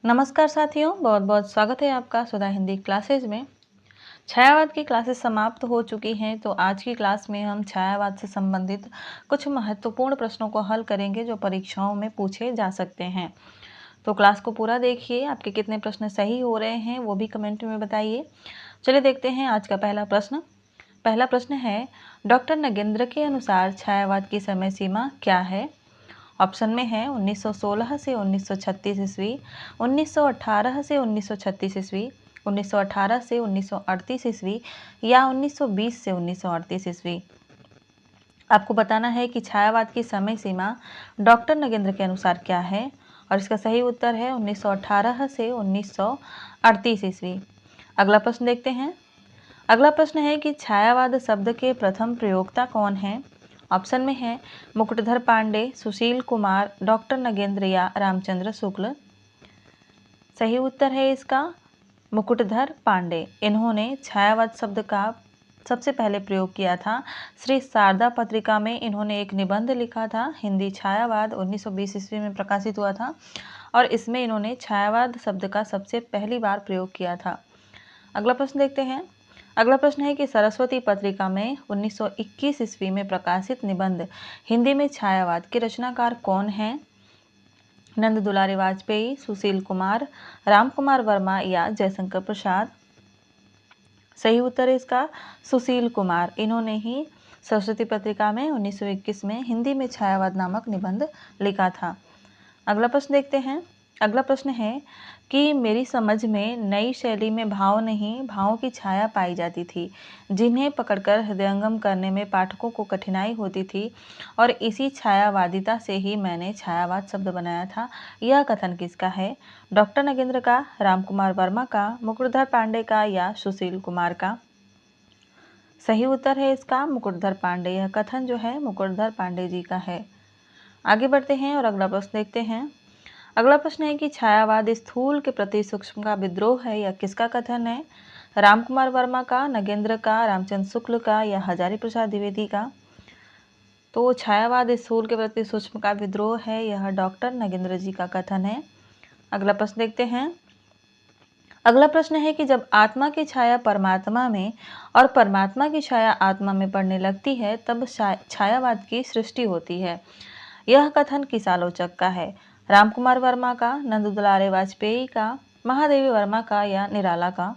नमस्कार साथियों, बहुत बहुत स्वागत है आपका सुधा हिंदी क्लासेज में। छायावाद की क्लासेस समाप्त हो चुकी हैं, तो आज की क्लास में हम छायावाद से संबंधित कुछ महत्वपूर्ण प्रश्नों को हल करेंगे जो परीक्षाओं में पूछे जा सकते हैं। तो क्लास को पूरा देखिए, आपके कितने प्रश्न सही हो रहे हैं वो भी कमेंट में बताइए। चलिए देखते हैं आज का पहला प्रश्न। पहला प्रश्न है, डॉक्टर नगेंद्र के अनुसार छायावाद की समय सीमा क्या है? ऑप्शन में है 1916 से 1936 ईस्वी, 1918 से 1936 ईस्वी, 1918 से 1938 ईस्वी या 1920 से 1938 ईस्वी। आपको बताना है कि छायावाद की समय सीमा डॉक्टर नगेंद्र के अनुसार क्या है, और इसका सही उत्तर है 1918 से 1938 ईस्वी। अगला प्रश्न देखते हैं। अगला प्रश्न है कि छायावाद शब्द के प्रथम प्रयोक्ता कौन है? ऑप्शन में है मुकुटधर पांडे, सुशील कुमार, डॉक्टर नगेंद्र या रामचंद्र शुक्ल। सही उत्तर है इसका मुकुटधर पांडे। इन्होंने छायावाद शब्द का सबसे पहले प्रयोग किया था। श्री शारदा पत्रिका में इन्होंने एक निबंध लिखा था। हिंदी छायावाद 1920 ईस्वी में प्रकाशित हुआ था और इसमें इन्होंने छायावाद शब्द का सबसे पहली बार प्रयोग किया था। अगला प्रश्न देखते हैं। अगला प्रश्न है कि सरस्वती पत्रिका में 1921 ईस्वी में प्रकाशित निबंध हिंदी में छायावाद के रचनाकार कौन हैं? नंद दुलारे वाजपेयी, सुशील कुमार, राम कुमार वर्मा या जयशंकर प्रसाद। सही उत्तर है इसका सुशील कुमार। इन्होंने ही सरस्वती पत्रिका में 1921 में हिंदी में छायावाद नामक निबंध लिखा था। अगला प्रश्न देखते हैं। अगला प्रश्न है कि मेरी समझ में नई शैली में भाव नहीं, भावों की छाया पाई जाती थी, जिन्हें पकड़कर हृदयंगम करने में पाठकों को कठिनाई होती थी, और इसी छायावादिता से ही मैंने छायावाद शब्द बनाया था। यह कथन किसका है? डॉक्टर नगेंद्र का, रामकुमार वर्मा का, मुकुटधर पांडे का या सुशील कुमार का? सही उत्तर है इसका मुकुटधर पांडे। यह कथन जो है मुकुटधर पांडे जी का है। आगे बढ़ते हैं और अगला प्रश्न देखते हैं। अगला प्रश्न है कि छायावाद स्थूल के प्रति सूक्ष्म का विद्रोह है, या किसका कथन है? रामकुमार वर्मा का, नगेंद्र का, रामचंद्र शुक्ल का या हजारी प्रसाद द्विवेदी का? तो छायावाद स्थूल के प्रति सूक्ष्म का विद्रोह है, यह डॉक्टर नगेंद्र जी का कथन है। अगला प्रश्न देखते हैं। अगला प्रश्न है कि जब आत्मा की छाया परमात्मा में और परमात्मा की छाया आत्मा में पड़ने लगती है, तब छायावाद की सृष्टि होती है। यह कथन किस आलोचक का है? रामकुमार वर्मा का, नंद दुलारे वाजपेयी का, महादेवी वर्मा का या निराला का?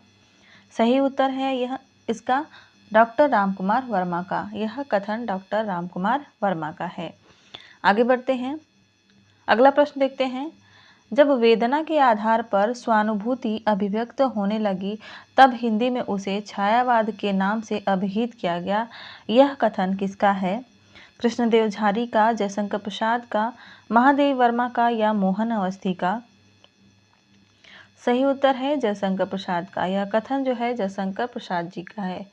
सही उत्तर है यह इसका डॉक्टर रामकुमार वर्मा का। यह कथन डॉक्टर रामकुमार वर्मा का है। आगे बढ़ते हैं। अगला प्रश्न देखते हैं। जब वेदना के आधार पर स्वानुभूति अभिव्यक्त होने लगी, तब हिंदी में उसे छायावाद के नाम से अभिहित किया गया। यह कथन किसका है? कृष्णदेव झारी का, जयशंकर प्रसाद का, महादेवी वर्मा का या मोहन अवस्थी का? सही उत्तर है जयशंकर प्रसाद का। यह कथन जो है जयशंकर प्रसाद जी का है।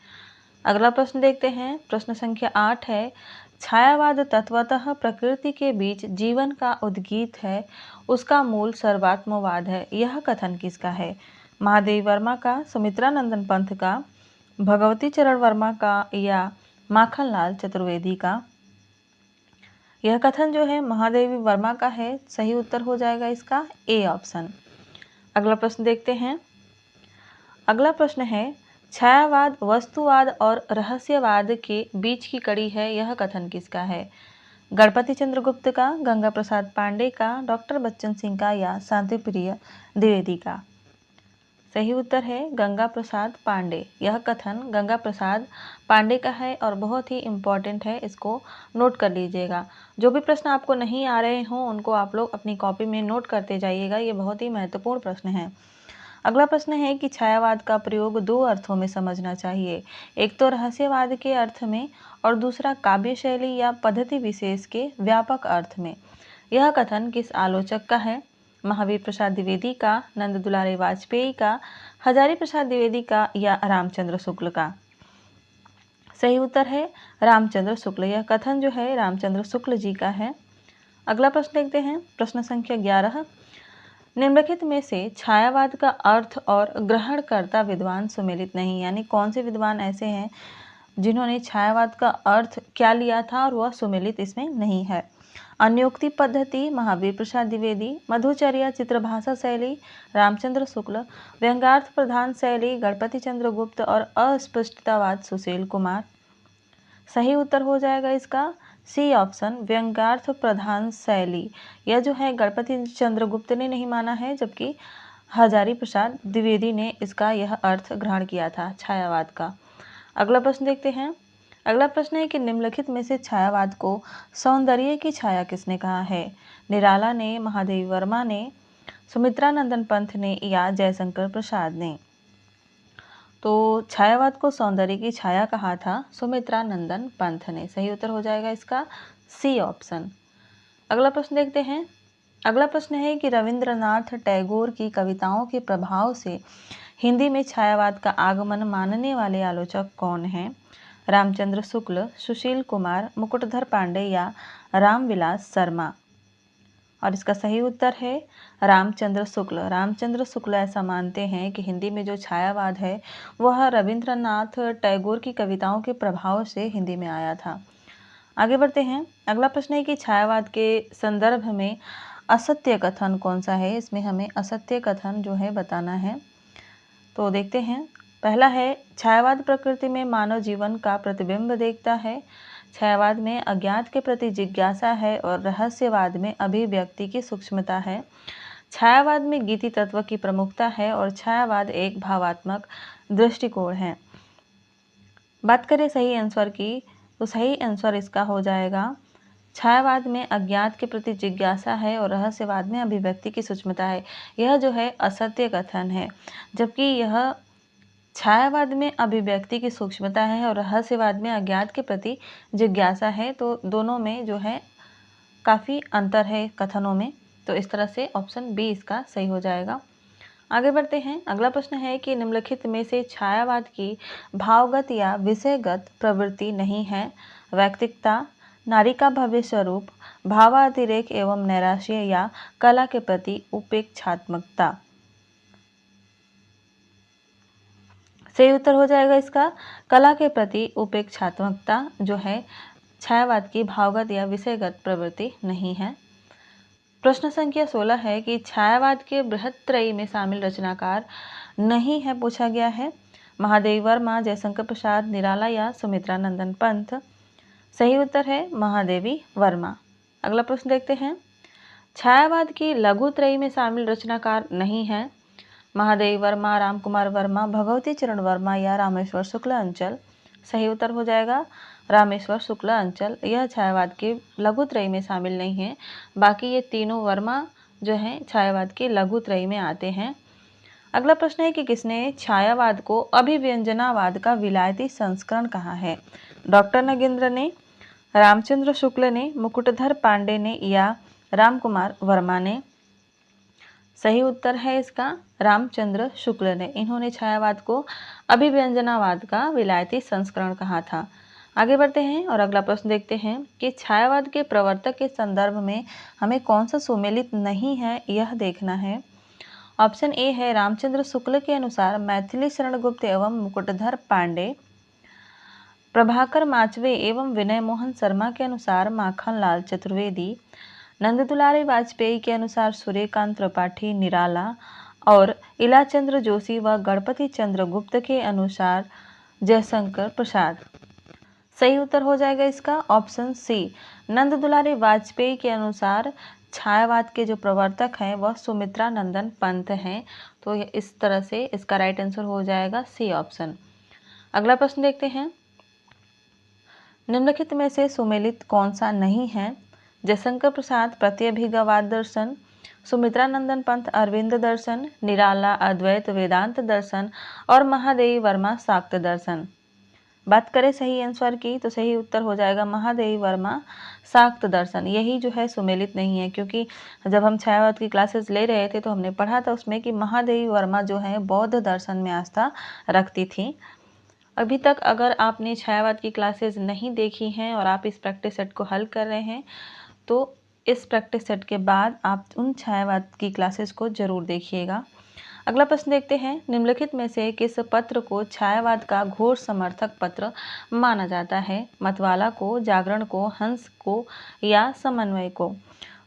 अगला प्रश्न देखते हैं। प्रश्न संख्या 8 है, छायावाद तत्वतः प्रकृति के बीच जीवन का उद्गीत है, उसका मूल सर्वात्मवाद है। यह कथन किसका है? महादेवी वर्मा का, सुमित्रा नंदन पंथ का, भगवती चरण वर्मा का या माखनलाल चतुर्वेदी का? यह कथन जो है महादेवी वर्मा का है। सही उत्तर हो जाएगा इसका ए ऑप्शन। अगला प्रश्न देखते हैं। अगला प्रश्न है, छायावाद वस्तुवाद और रहस्यवाद के बीच की कड़ी है। यह कथन किसका है? गणपति चंद्र गुप्त का, गंगा प्रसाद पांडे का, डॉक्टर बच्चन सिंह का या शांति प्रिय द्विवेदी का? सही उत्तर है गंगा प्रसाद पांडे। यह कथन गंगा प्रसाद पांडे का है और बहुत ही इम्पॉर्टेंट है, इसको नोट कर लीजिएगा। जो भी प्रश्न आपको नहीं आ रहे हों उनको आप लोग अपनी कॉपी में नोट करते जाइएगा, ये बहुत ही महत्वपूर्ण प्रश्न है। अगला प्रश्न है कि छायावाद का प्रयोग दो अर्थों में समझना चाहिए, एक तो रहस्यवाद के अर्थ में और दूसरा काव्य शैली या पद्धति विशेष के व्यापक अर्थ में। यह कथन किस आलोचक का है? महावीर प्रसाद द्विवेदी का, नंद दुलारे वाजपेयी का, हजारी प्रसाद द्विवेदी का या रामचंद्र शुक्ल का? सही उत्तर है रामचंद्र शुक्ल। यह कथन जो है रामचंद्र शुक्ल जी का है। अगला प्रश्न देखते हैं। प्रश्न संख्या 11, निम्नलिखित में से छायावाद का अर्थ और ग्रहणकर्ता विद्वान सुमेलित नहीं, यानी कौन से विद्वान ऐसे हैं जिन्होंने छायावाद का अर्थ क्या लिया था और वह सुमेलित इसमें नहीं है? अन्योक्ति पद्धति महावीर प्रसाद द्विवेदी, मधुचर्या चित्रभाषा शैली रामचंद्र शुक्ल, व्यंग्यार्थ प्रधान शैली गणपति चंद्र गुप्त और अस्पष्टतावाद सुशील कुमार। सही उत्तर हो जाएगा इसका सी ऑप्शन, व्यंग्यार्थ प्रधान शैली। यह जो है गणपति चंद्र गुप्त ने नहीं माना है, जबकि हजारी प्रसाद द्विवेदी ने इसका यह अर्थ ग्रहण किया था छायावाद का। अगला प्रश्न देखते हैं। अगला प्रश्न है कि निम्नलिखित में से छायावाद को सौंदर्य की छाया किसने कहा है? निराला ने, महादेवी वर्मा ने, सुमित्रा नंदन पंत ने या जयशंकर प्रसाद ने? तो छायावाद को सौंदर्य की छाया कहा था सुमित्रा नंदन पंत ने। सही उत्तर हो जाएगा इसका सी ऑप्शन। अगला प्रश्न देखते हैं। अगला प्रश्न है कि रविंद्रनाथ टैगोर की कविताओं के प्रभाव से हिंदी में छायावाद का आगमन मानने वाले आलोचक कौन हैं? रामचंद्र शुक्ल, सुशील कुमार, मुकुटधर पांडे या रामविलास शर्मा? और इसका सही उत्तर है रामचंद्र शुक्ल। रामचंद्र शुक्ल ऐसा मानते हैं कि हिंदी में जो छायावाद है वह रविंद्रनाथ टैगोर की कविताओं के प्रभाव से हिंदी में आया था। आगे बढ़ते हैं। अगला प्रश्न है कि छायावाद के संदर्भ में असत्य कथन कौन सा है? इसमें हमें असत्य कथन जो है बताना है। तो देखते हैं। पहला है छायावाद प्रकृति में मानव जीवन का प्रतिबिंब देखता है। छायावाद में अज्ञात के प्रति जिज्ञासा है और रहस्यवाद में अभिव्यक्ति की सूक्ष्मता है। छायावाद में गीति तत्व की प्रमुखता है और छायावाद एक भावात्मक दृष्टिकोण है। बात करें सही आंसर की, तो सही आंसर इसका हो जाएगा छायावाद में अज्ञात के प्रति जिज्ञासा है और रहस्यवाद में अभिव्यक्ति की सूक्ष्मता है। यह जो है असत्य कथन है, जबकि यह छायावाद में अभिव्यक्ति की सूक्ष्मता है और रहस्यवाद में अज्ञात के प्रति जिज्ञासा है। तो दोनों में जो है काफ़ी अंतर है कथनों में। तो इस तरह से ऑप्शन बी इसका सही हो जाएगा। आगे बढ़ते हैं। अगला प्रश्न है कि निम्नलिखित में से छायावाद की भावगत या विषयगत प्रवृत्ति नहीं है? वैयक्तिकता, नारी का भव्य स्वरूप, भावातिरेक एवं नैराश्य या कला के प्रति उपेक्षात्मकता? सही उत्तर हो जाएगा इसका कला के प्रति उपेक्षात्मकता जो है छायावाद की भावगत या विषयगत प्रवृत्ति नहीं है। प्रश्न संख्या 16 है कि छायावाद के बृहत्त्रयी में शामिल रचनाकार नहीं है पूछा गया है। महादेवी वर्मा, जयशंकर प्रसाद, निराला या सुमित्रा नंदन पंत? सही उत्तर है महादेवी वर्मा। अगला प्रश्न देखते हैं। छायावाद की लघुत्रयी में शामिल रचनाकार नहीं है। महादेवी वर्मा, रामकुमार वर्मा, भगवती चरण वर्मा या रामेश्वर शुक्ल अंचल? सही उत्तर हो जाएगा रामेश्वर शुक्ल अंचल। यह छायावाद के लघुत्रयी में शामिल नहीं है। बाकी ये तीनों वर्मा जो हैं छायावाद के लघुत्रयी में आते हैं। अगला प्रश्न है कि किसने छायावाद को अभिव्यंजनावाद का विलायती संस्करण कहा है? डॉक्टर नगेंद्र ने, रामचंद्र शुक्ल ने, मुकुटधर पांडे ने या रामकुमार वर्मा ने? सही उत्तर है इसका रामचंद्र शुक्ल ने। इन्होंने छायावाद को अभिव्यंजनावाद का विलायती संस्करण कहा था। आगे बढ़ते हैं और अगला प्रश्न देखते हैं कि छायावाद के प्रवर्तक के संदर्भ में हमें कौन सा सुमेलित नहीं है यह देखना है। ऑप्शन ए है रामचंद्र शुक्ल के अनुसार मैथिली शरण गुप्त एवं मुकुटधर पांडे। प्रभाकर माचवे एवं विनय मोहन शर्मा के अनुसार माखन लाल चतुर्वेदी। नंददुलारी वाजपेयी के अनुसार सूर्यकांत त्रिपाठी निराला और इलाचंद्र जोशी व गणपति चंद्र गुप्त के अनुसार जयशंकर प्रसाद। सही उत्तर हो जाएगा इसका ऑप्शन सी। नंददुलारी वाजपेयी के अनुसार छायावाद के जो प्रवर्तक हैं वह सुमित्रा नंदन पंत हैं। तो इस तरह से इसका राइट आंसर हो जाएगा सी ऑप्शन। अगला प्रश्न देखते हैं। निम्नलिखित में से सुमेलित कौन सा नहीं है? जयशंकर प्रसाद प्रत्यभिज्ञवाद दर्शन, सुमित्रा नंदन पंत अरविंद दर्शन, निराला अद्वैत वेदांत दर्शन और महादेवी वर्मा शाक्त दर्शन? बात करें सही आंसर की, तो सही उत्तर हो जाएगा महादेवी वर्मा शाक्त दर्शन। यही जो है सुमेलित नहीं है, क्योंकि जब हम छायावाद की क्लासेस ले रहे थे तो हमने पढ़ा था उसमें कि महादेवी वर्मा जो है बौद्ध दर्शन में आस्था रखती थी। अभी तक अगर आपने छायावाद की क्लासेस नहीं देखी हैं और आप इस प्रैक्टिस सेट को हल कर रहे हैं तो इस प्रैक्टिस सेट के बाद आप उन छायावाद की क्लासेस को ज़रूर देखिएगा। अगला प्रश्न देखते हैं, निम्नलिखित में से किस पत्र को छायावाद का घोर समर्थक पत्र माना जाता है? मतवाला को, जागरण को, हंस को या समन्वय को?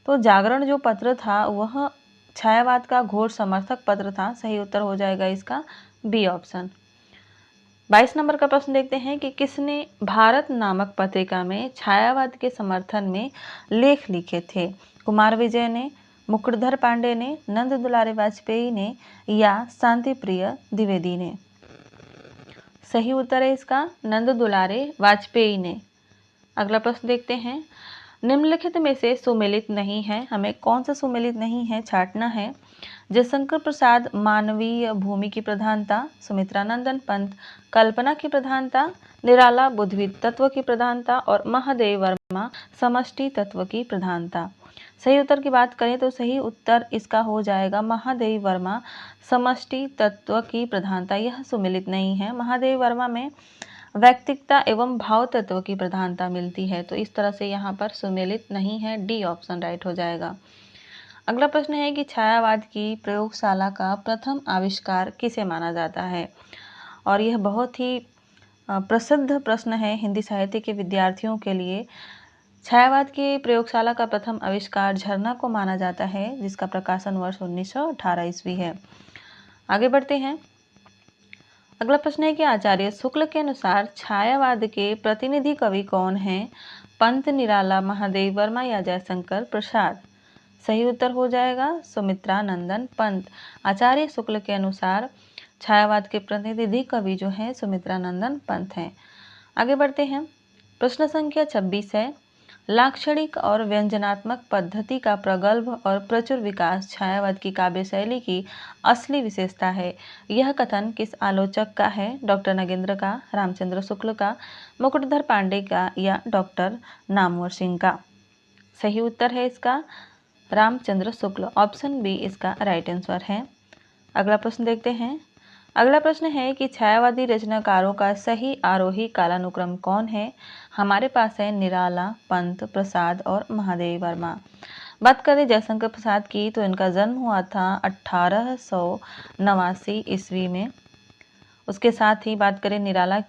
तो जागरण जो पत्र था वह छायावाद का घोर समर्थक पत्र था। सही उत्तर हो जाएगा इसका बी ऑप्शन। 22 नंबर का प्रश्न देखते हैं कि किसने भारत नामक पत्रिका में छायावाद के समर्थन में लेख लिखे थे? कुमार विजय ने, मुकुटधर पांडे ने, नंद दुलारे वाजपेयी ने या शांति प्रिय द्विवेदी ने? सही उत्तर है इसका नंद दुलारे वाजपेयी ने। अगला प्रश्न देखते हैं, निम्नलिखित में से सुमेलित नहीं है, हमें कौन सा सुमेलित नहीं है छांटना है। जयशंकर प्रसाद मानवीय भूमि की प्रधानता, सुमित्रानंदन पंत कल्पना की प्रधानता, निराला बुद्धिविद तत्व की प्रधानता और महादेव वर्मा समष्टि तत्व की प्रधानता। सही उत्तर की बात करें तो सही उत्तर इसका हो जाएगा महादेव वर्मा समष्टि तत्व की प्रधानता। यह सुमेलित नहीं है। महादेव वर्मा में व्यक्तिकता एवं भाव तत्व की प्रधानता मिलती है, तो इस तरह से यहाँ पर सुमेलित नहीं है। डी ऑप्शन राइट हो जाएगा। अगला प्रश्न है कि छायावाद की प्रयोगशाला का प्रथम आविष्कार किसे माना जाता है? और यह बहुत ही प्रसिद्ध प्रश्न है हिंदी साहित्य के विद्यार्थियों के लिए। छायावाद की प्रयोगशाला का प्रथम आविष्कार झरना को माना जाता है, जिसका प्रकाशन वर्ष 1918 ईस्वी है। आगे बढ़ते हैं। अगला प्रश्न है कि आचार्य शुक्ल के अनुसार छायावाद के प्रतिनिधि कवि कौन हैं? पंत, निराला, महादेव वर्मा या जयशंकर प्रसाद? सही उत्तर हो जाएगा सुमित्रानंदन पंत। आचार्य शुक्ल के अनुसार छायावाद के प्रतिनिधि कवि जो हैं सुमित्रानंदन पंत हैं। आगे बढ़ते हैं। प्रश्न संख्या 26 है, लाक्षणिक और व्यंजनात्मक पद्धति का प्रगल्भ और प्रचुर विकास छायावाद की काव्य शैली की असली विशेषता है। यह कथन किस आलोचक का है? डॉक्टर नगेंद्र का, रामचंद्र शुक्ल का, मुकुटधर पांडे का या डॉक्टर नामवर सिंह का? सही उत्तर है इसका रामचंद्र शुक्ल। ऑप्शन बी इसका राइट आंसर है। अगला प्रश्न देखते हैं। अगला प्रश्न है कि छायावादी रचनाकारों का सही आरोही कालानुक्रम कौन है? हमारे पास है निराला, पंत, प्रसाद और महादेव वर्मा। बात करें जयशंकर प्रसाद की तो इनका जन्म हुआ था 1889 ईस्वी में। उसके साथ ही बात करें निराला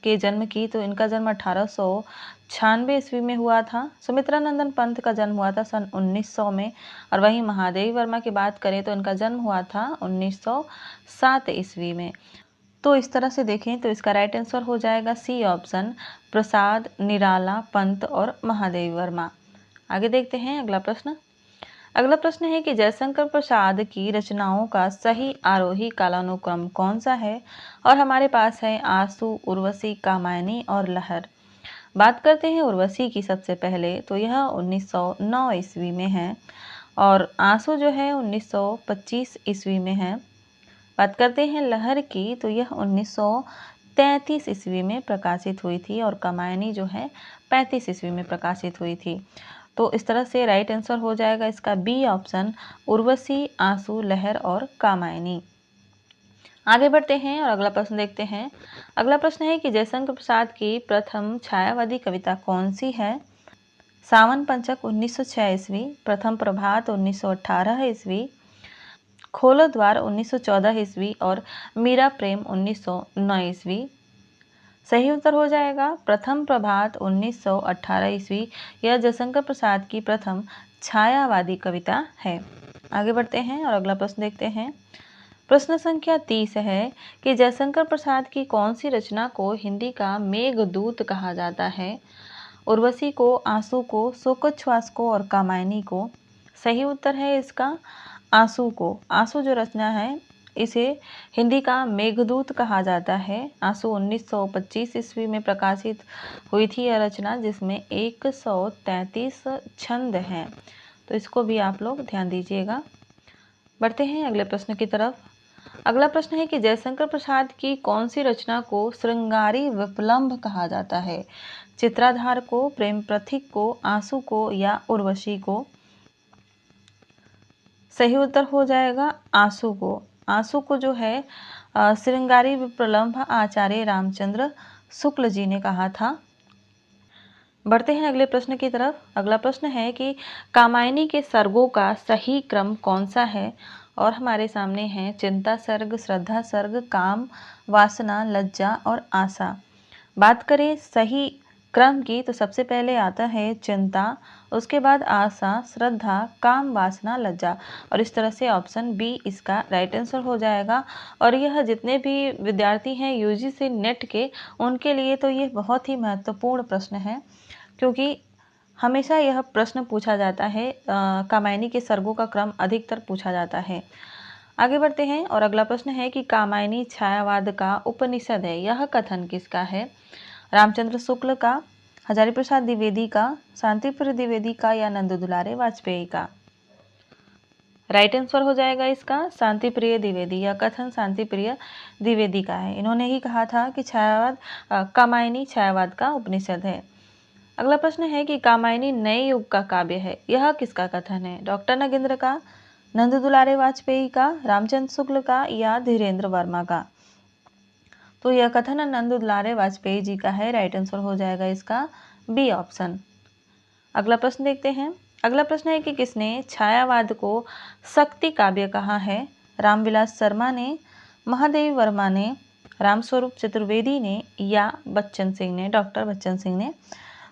के जन्म की तो इनका जन्म 1896 ईस्वी में हुआ था। सुमित्रानंदन पंत का जन्म हुआ था सन 1900 में। और वहीं महादेव वर्मा की बात करें तो इनका जन्म हुआ था 1907 ईस्वी में। तो इस तरह से देखें तो इसका राइट आंसर हो जाएगा सी ऑप्शन, प्रसाद, निराला, पंत और महादेव वर्मा। आगे देखते हैं अगला प्रश्न। अगला प्रश्न है कि जयशंकर प्रसाद की रचनाओं का सही आरोही कालानुक्रम कौन सा है? और हमारे पास है आंसू, उर्वशी, कामायनी और लहर। बात करते हैं उर्वशी की सबसे पहले तो यह 1909 ईस्वी में है और आंसू जो है 1925 ईस्वी में है। बात करते हैं लहर की तो यह 1933 ईस्वी में प्रकाशित हुई थी और कामायनी जो है 35 ईस्वी में प्रकाशित हुई थी। तो इस तरह से राइट आंसर हो जाएगा इसका बी ऑप्शन, उर्वशी, आंसू, लहर और कामायनी। आगे बढ़ते हैं और अगला प्रश्न देखते हैं। अगला प्रश्न है कि जयशंकर प्रसाद की प्रथम छायावादी कविता कौन सी है? सावन पंचक 1906 ईस्वी, प्रथम प्रभात 1918 ईस्वी, खोलो द्वार 1914 ईस्वी और मीरा प्रेम 1909 ईस्वी। सही उत्तर हो जाएगा प्रथम प्रभात 1918 ईस्वी। यह जयशंकर प्रसाद की प्रथम छायावादी कविता है। आगे बढ़ते हैं और अगला प्रश्न देखते हैं। प्रश्न संख्या 30 है कि जयशंकर प्रसाद की कौन सी रचना को हिंदी का मेघदूत कहा जाता है? उर्वशी को, आंसू को, शोकोच्छ्वास को और कामायनी को? सही उत्तर है इसका आंसू को। आंसू जो रचना है इसे हिंदी का मेघदूत कहा जाता है। आंसू 1925 ईस्वी में प्रकाशित हुई थी यह रचना, जिसमें 133 छंद हैं। तो इसको भी आप लोग ध्यान दीजिएगा। बढ़ते हैं अगले प्रश्न की तरफ। अगला प्रश्न है कि जयशंकर प्रसाद की कौन सी रचना को श्रृंगारी विप्लंब कहा जाता है? चित्राधार को, प्रेम प्रतीक को, आंसू को या उर्वशी को? सही उत्तर हो जाएगा आंसू को। आंसू को जो है श्रृंगारी विप्लंब आचार्य रामचंद्र शुक्ल जी ने कहा था। बढ़ते हैं अगले प्रश्न की तरफ। अगला प्रश्न है कि कामायनी के सर्गों का सही क्रम कौन सा है? और हमारे सामने हैं चिंता सर्ग, श्रद्धा सर्ग, काम, वासना, लज्जा और आशा। बात करें सही क्रम की तो सबसे पहले आता है चिंता, उसके बाद आशा, श्रद्धा, काम, वासना, लज्जा और इस तरह से ऑप्शन बी इसका राइट आंसर हो जाएगा। और यह जितने भी विद्यार्थी हैं यूजीसी नेट के, उनके लिए तो ये बहुत ही महत्वपूर्ण प्रश्न है, क्योंकि हमेशा यह प्रश्न पूछा जाता है। कामायनी के सर्गों का क्रम अधिकतर पूछा जाता है। आगे बढ़ते हैं और अगला प्रश्न है कि कामायनी छायावाद का उपनिषद है, यह कथन किसका है? रामचंद्र शुक्ल का, हजारी प्रसाद द्विवेदी का, शांतिप्रिय द्विवेदी का या नंद दुलारे वाजपेयी का? राइट आंसर हो जाएगा इसका शांतिप्रिय द्विवेदी। यह कथन शांतिप्रिय द्विवेदी का है। इन्होंने ही कहा था कि कामायनी छायावाद का उपनिषद है। अगला प्रश्न है कि कामायनी नए युग का काव्य है, यह किसका कथन है? डॉक्टर नगेंद्र का, नंद दुलारे वाजपेयी का, रामचंद्र शुक्ल का या धीरेन्द्र वर्मा का? तो यह कथन नंद दुलारे वाजपेयी जी का है। राइट आंसर हो जाएगा इसका बी ऑप्शन। अगला प्रश्न देखते हैं। अगला प्रश्न है कि किसने छायावाद को शक्ति काव्य कहा है? रामविलास शर्मा ने, महादेवी वर्मा ने, रामस्वरूप चतुर्वेदी ने या बच्चन सिंह ने, डॉक्टर बच्चन सिंह ने?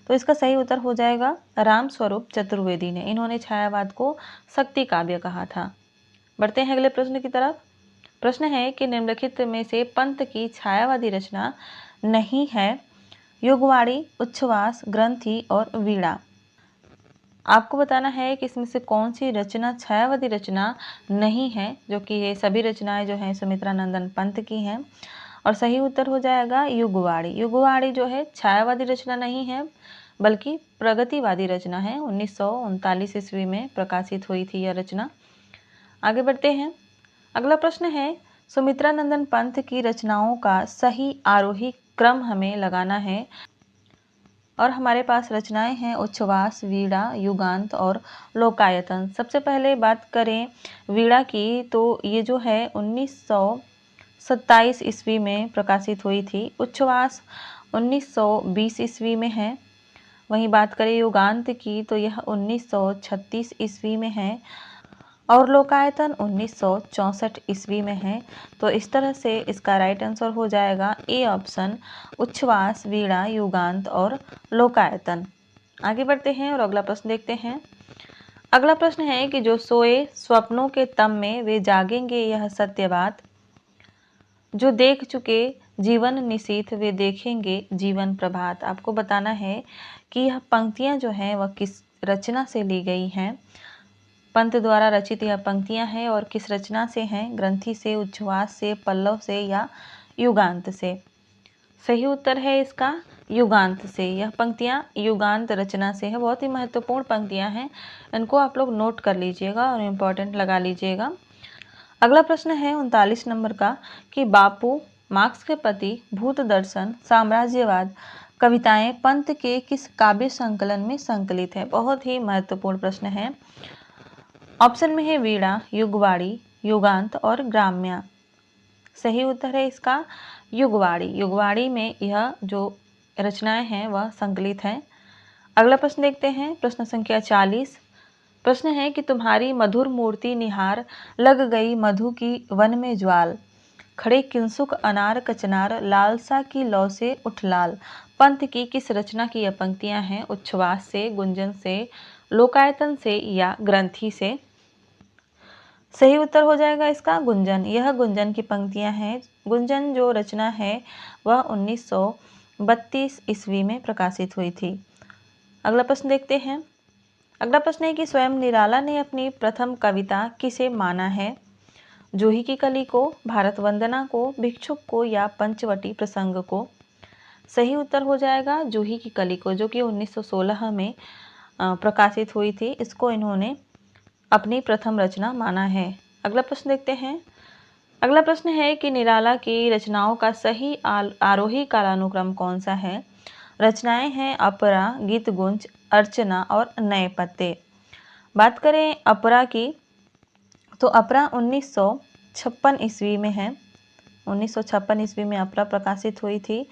तो इसका सही उत्तर हो जाएगा रामस्वरूप चतुर्वेदी ने। इन्होंने छायावाद को शक्ति काव्य कहा था। बढ़ते हैं अगले प्रश्न की तरफ। प्रश्न है कि निम्नलिखित में से पंत की छायावादी रचना नहीं है? युगवाणी, उच्छ्वास, ग्रंथि और वीणा। आपको बताना है कि इसमें से कौन सी रचना छायावादी रचना नहीं है, जो कि ये सभी रचनाएं जो हैं सुमित्रा नंदन पंत की हैं। और सही उत्तर हो जाएगा युगवाणी। युगवाणी जो है छायावादी रचना नहीं है, बल्कि प्रगतिवादी रचना है। 1939 ईस्वी में प्रकाशित हुई थी यह रचना। आगे बढ़ते हैं। अगला प्रश्न है, सुमित्रा नंदन पंत की रचनाओं का सही आरोही क्रम हमें लगाना है। और हमारे पास रचनाएं हैं उच्छ्वास, वीणा, युगांत और लोकायतन। सबसे पहले बात करें वीणा की, तो ये जो है 1927 ईस्वी में प्रकाशित हुई थी। उच्छ्वास 1920 ईस्वी में है। वहीं बात करें युगांत की तो यह 1936 ईस्वी में है और लोकायतन 1964 ईस्वी में है। तो इस तरह से इसका राइट आंसर हो जाएगा ए ऑप्शन, उच्छ्वास, वीणा, युगांत और लोकायतन। आगे बढ़ते हैं और अगला प्रश्न देखते हैं। अगला प्रश्न है कि जो सोए स्वप्नों के तम में वे जागेंगे, यह सत्य बात। जो देख चुके जीवन निशीथ वे देखेंगे जीवन प्रभात। आपको बताना है कि यह पंक्तियां जो हैं वह किस रचना से ली गई हैं। पंत द्वारा रचित यह पंक्तियां हैं और किस रचना से हैं? ग्रंथि से, उच्छ्वास से, पल्लव से या युगांत से? सही उत्तर है इसका युगांत से। यह पंक्तियां युगांत रचना से है। बहुत ही महत्वपूर्ण पंक्तियां हैं, इनको आप लोग नोट कर लीजिएगा और इम्पोर्टेंट लगा लीजिएगा। अगला प्रश्न है 39 नंबर का कि बापू, मार्क्स के पति, भूत दर्शन, साम्राज्यवाद कविताएं पंत के किस काव्य संकलन में संकलित है? बहुत ही महत्वपूर्ण प्रश्न है। ऑप्शन में है वीणा, युगवाणी, युगांत और ग्राम्या। सही उत्तर है इसका युगवाणी। युगवाणी में यह जो रचनाएं हैं वह संकलित हैं। अगला प्रश्न देखते हैं, प्रश्न संख्या 40। प्रश्न है कि तुम्हारी मधुर मूर्ति निहार, लग गई मधु की वन में ज्वाल, खड़े किंसुक अनार कचनार, लालसा की लौ से उठ लाल। पंत की किस रचना की यह पंक्तियां हैं? उच्छ्वास से, गुंजन से, लोकायतन से या ग्रंथि से? सही उत्तर हो जाएगा इसका गुंजन। यह गुंजन की पंक्तियां हैं। गुंजन जो रचना है वह 1932 ईस्वी में प्रकाशित हुई थी। अगला प्रश्न देखते हैं। अगला प्रश्न है कि स्वयं निराला ने अपनी प्रथम कविता किसे माना है? जूही की कली को, भारत वंदना को, भिक्षुक को या पंचवटी प्रसंग को? सही उत्तर हो जाएगा जूही की कली को, जो कि 1916 में प्रकाशित हुई थी। इसको इन्होंने अपनी प्रथम रचना माना है। अगला प्रश्न देखते हैं। अगला प्रश्न है कि निराला की रचनाओं का सही आरोही कालानुक्रम कौन सा है? रचनाएं हैं अपरा, गीत गुंज, अर्चना और नए पत्ते। बात करें अपरा की तो अपरा 1956 ईस्वी में है। 1956 ईस्वी में अपरा प्रकाशित हुई थी।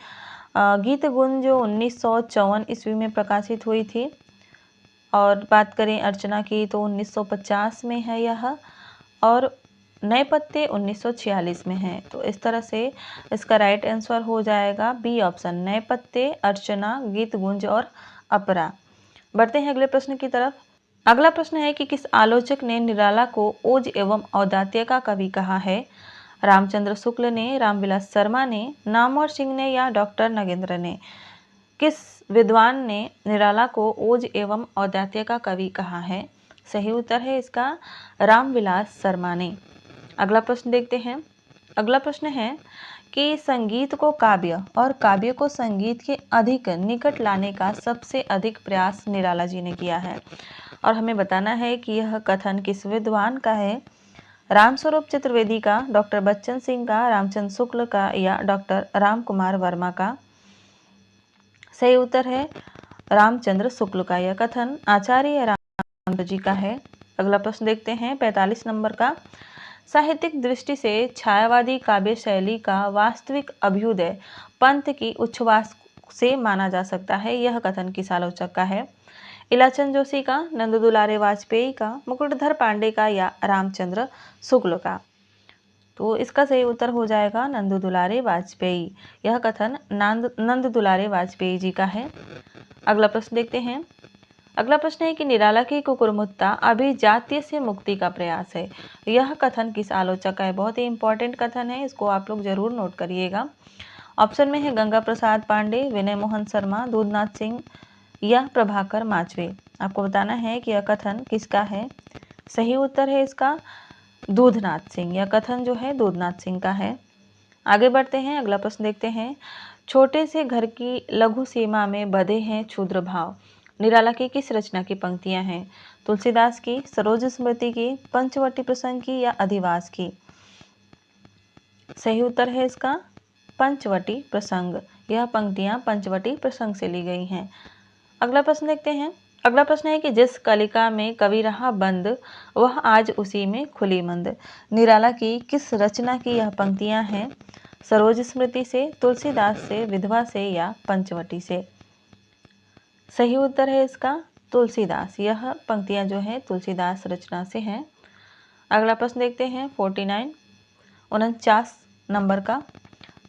गीत गुंज जो 1954 ईस्वी में प्रकाशित हुई थी। और बात करें अर्चना की तो 1950 में है यह। और नए पत्ते 1946 में हैं। तो इस तरह से इसका राइट आंसर हो जाएगा बी ऑप्शन, नए पत्ते, अर्चना, गीत गुंज और अपरा। बढ़ते हैं अगले प्रश्न की तरफ। अगला प्रश्न है कि किस आलोचक ने निराला को ओज एवं औदात्य का कवि कहा है? रामचंद्र शुक्ल ने, रामविलास शर्मा ने, नामवर सिंह ने या डॉक्टर नगेंद्र ने? किस विद्वान ने निराला को ओज एवं औदात्य का कवि कहा है? सही उत्तर है इसका रामविलास शर्मा ने। अगला प्रश्न देखते हैं। अगला प्रश्न है कि संगीत को काव्य और काव्य को संगीत के अधिक निकट लाने का सबसे अधिक प्रयास निराला जी ने किया है, और हमें बताना है कि यह कथन किस विद्वान का है? रामस्वरूप चतुर्वेदी का, डॉक्टर बच्चन सिंह का, रामचंद्र शुक्ल का या डॉक्टर राम कुमार वर्मा का? सही उत्तर है रामचंद्र शुक्ल का। यह कथन आचार्य रामचंद्र जी का है। अगला प्रश्न देखते हैं 45 नंबर का। साहित्यिक दृष्टि से छायावादी काव्य शैली का वास्तविक अभ्युदय पंत की उच्छ्वास से माना जा सकता है। यह कथन किस आलोचक का है? इलाचंद जोशी का, नंद दुलारे वाजपेयी का, मुकुटधर पांडे का या रामचंद्र शुक्ल का? तो इसका सही उत्तर हो जाएगा नंद दुलारे वाजपेयी। यह कथन नंद दुलारे वाजपेयी जी का है। अगला प्रश्न देखते हैं। अगला प्रश्न है कि निराला की कुकुरमुत्ता अभिजात्य से मुक्ति का प्रयास है। यह कथन किस आलोचक का है? बहुत ही इंपॉर्टेंट कथन है, इसको आप लोग जरूर नोट करिएगा। ऑप्शन में है गंगा प्रसाद पांडे, विनय मोहन शर्मा, दूधनाथ सिंह या प्रभाकर माचवे। आपको बताना है कि यह कथन किसका है। सही उत्तर है इसका दूधनाथ सिंह। यह कथन जो है दूधनाथ सिंह का है। आगे बढ़ते हैं। अगला प्रश्न देखते हैं। छोटे से घर की लघु सीमा में बधे हैं क्षुद्र भाव। निराला की किस रचना की पंक्तियां हैं? तुलसीदास की, सरोज स्मृति की, पंचवटी प्रसंग की या अधिवास की? सही उत्तर है इसका पंचवटी प्रसंग। यह पंक्तियां पंचवटी प्रसंग से ली गई हैं। अगला प्रश्न देखते हैं। अगला प्रश्न है कि जिस कलिका में कवि रहा बंद, वह आज उसी में खुली मंद। निराला की किस रचना की यह पंक्तियां हैं? सरोज स्मृति से, तुलसीदास से, विधवा से या पंचवटी से? सही उत्तर है इसका तुलसीदास। यह पंक्तियां जो है तुलसीदास रचना से हैं। अगला प्रश्न देखते हैं 49 नंबर का।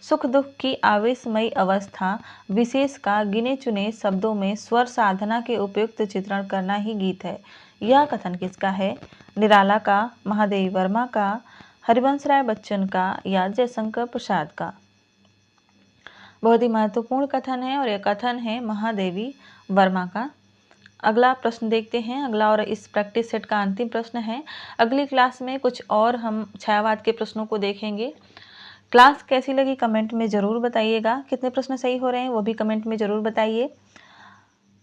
सुख दुख की आवेशमयी अवस्था विशेष का गिने चुने शब्दों में स्वर साधना के उपयुक्त चित्रण करना ही गीत है। यह कथन किसका है? निराला का, महादेवी वर्मा का, हरिवंश राय बच्चन का या जयशंकर प्रसाद का? बहुत ही महत्वपूर्ण कथन है और यह कथन है महादेवी वर्मा का। अगला प्रश्न देखते हैं। अगला और इस प्रैक्टिस सेट का अंतिम प्रश्न है। अगली क्लास में कुछ और हम छायावाद के प्रश्नों को देखेंगे। क्लास कैसी लगी कमेंट में ज़रूर बताइएगा। कितने प्रश्न सही हो रहे हैं वो भी कमेंट में ज़रूर बताइए।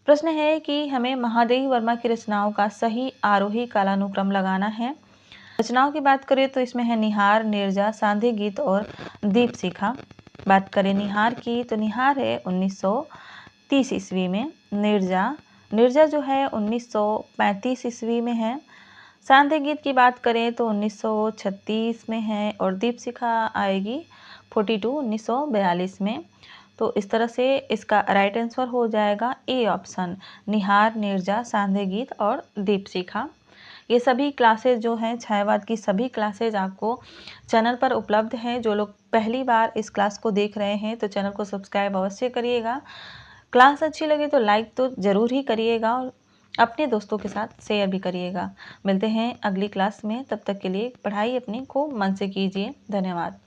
प्रश्न है कि हमें महादेवी वर्मा की रचनाओं का सही आरोही कालानुक्रम लगाना है। रचनाओं की बात करें तो इसमें है निहार, नीरजा, सांध्य गीत और दीपशिखा। बात करें निहार की तो निहार है 1930 ईस्वी में। नीरजा जो है 1935 ईस्वी में है। सांध्य गीत की बात करें तो 1936 में है और दीपशिखा आएगी 1942 में। तो इस तरह से इसका राइट आंसर हो जाएगा ए ऑप्शन, निहार, नीरजा, सांध्य गीत और दीपशिखा। ये सभी क्लासेज जो हैं छायावाद की सभी क्लासेज आपको चैनल पर उपलब्ध हैं। जो लोग पहली बार इस क्लास को देख रहे हैं तो चैनल को सब्सक्राइब अवश्य करिएगा। क्लास अच्छी लगे तो लाइक तो ज़रूर ही करिएगा और अपने दोस्तों के साथ शेयर भी करिएगा। मिलते हैं अगली क्लास में, तब तक के लिए पढ़ाई अपनी खूब मन से कीजिए। धन्यवाद।